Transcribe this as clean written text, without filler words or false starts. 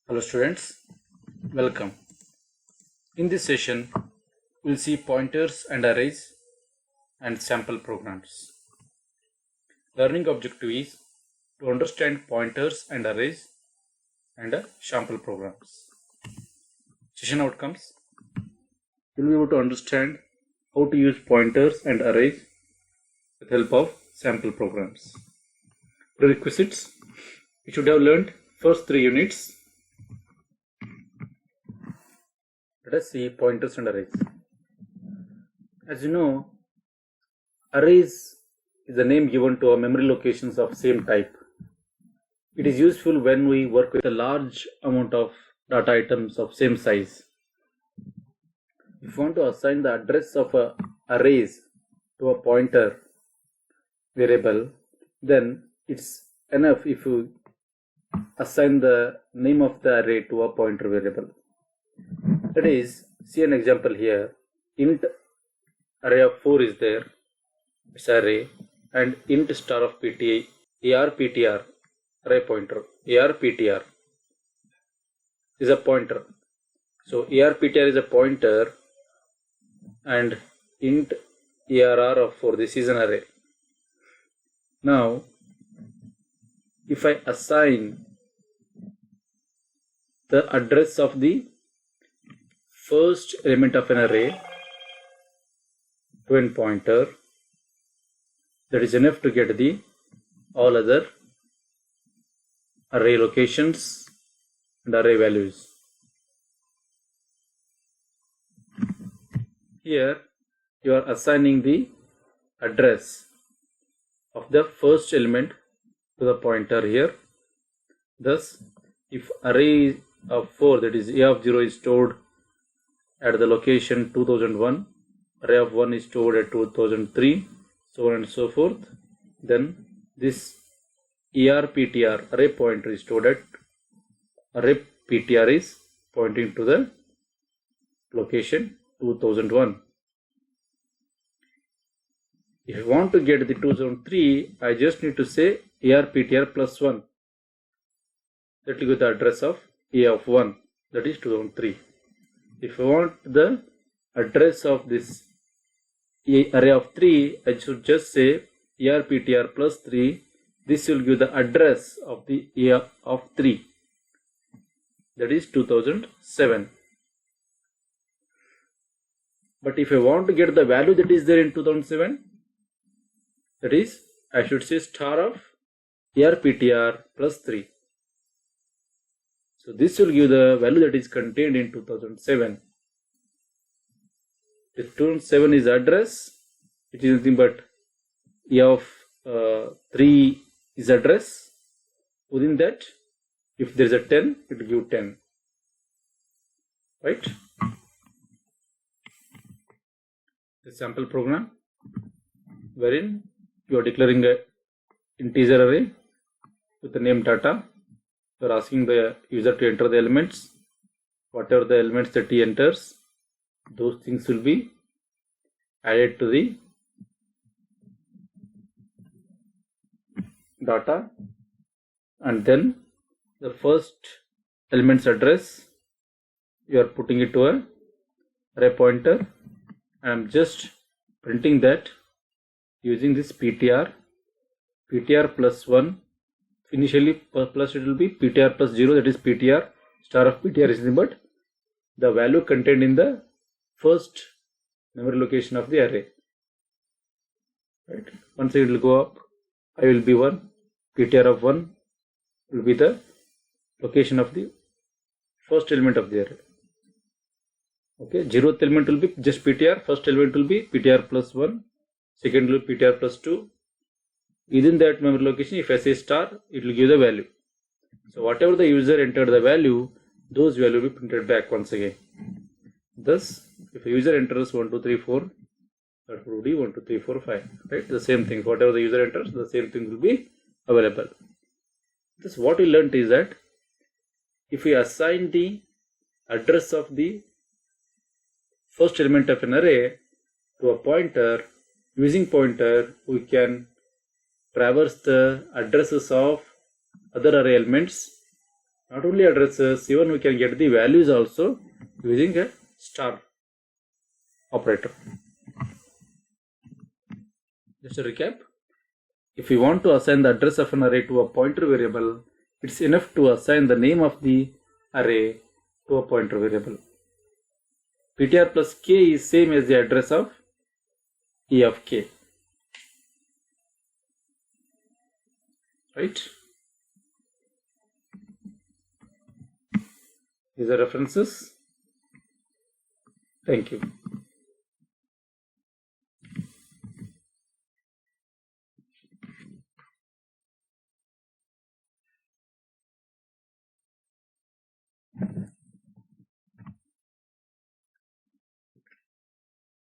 Hello students, welcome. In this session, we'll see pointers and arrays and sample programs. Learning objective is to understand pointers and arrays and sample programs. Session outcomes: you'll be able to understand how to use pointers and arrays with help of sample programs. Prerequisites: you should have learned first 3 units. Let us see pointers and arrays. As you know, arrays is a name given to memory locations of same type. It is useful when we work with a large amount of data items of same size. If you want to assign the address of arrays to a pointer variable, then it's enough if you assign the name of the array to a pointer variable. That is, see an example here. Int array of 4 is there, it's array, and int star of ptr, arptr, array pointer, arptr is a pointer. So arptr is a pointer and int arr of 4, this is an array. Now, if I assign the address of the first element of an array to a pointer, that is enough to get the all other array locations and array values. Here you are assigning the address of the first element to the pointer here. Thus, if array of 4, that is a of 0, is stored at the location 2001, array of 1 is stored at 2003, so on and so forth, then this arptr array pointer is stored at array ptr is pointing to the location 2001. If you want to get the 2003, I just need to say arptr plus 1. That will give the address of a of 1, that is 2003. If I want the address of this array of 3, I should just say arptr plus 3. This will give the address of the a of 3, that is 2007. But if I want to get the value that is there in 2007, that is, I should say star of arptr plus 3. So this will give the value that is contained in 2007. If 2007 is address, it is nothing but a of 3 is address. Within that, if there is a 10, it will give 10. Right? The sample program wherein you are declaring a integer array with the name data. You are asking the user to enter the elements. Whatever the elements that he enters, those things will be added to the data, and then the first element's address you are putting it to a array pointer. I am just printing that using this ptr plus 1. Initially plus it will be ptr plus 0, that is ptr star of ptr is nothing but the value contained in the first memory location of the array. Right? Once it will go up, I will be 1, ptr of 1 will be the location of the first element of the array. Okay, 0th element will be just ptr, first element will be ptr plus 1, second will be ptr plus 2. Within that memory location, if I say star, it will give the value. So whatever the user entered the value, those value will be printed back once again. Thus, if a user enters 1, 2, 3, 4, that would be 1, 2, 3, 4, 5. Right? The same thing. Whatever the user enters, the same thing will be available. Thus, what we learnt is that if we assign the address of the first element of an array to a pointer, using pointer, we can traverse the addresses of other array elements Not only addresses, even we can get the values also using a star operator. Just a recap. If we want to assign the address of an array to a pointer variable, it's enough to assign the name of the array to a pointer variable. ptr plus k is same as the address of e of k. Right? These are references. Thank you.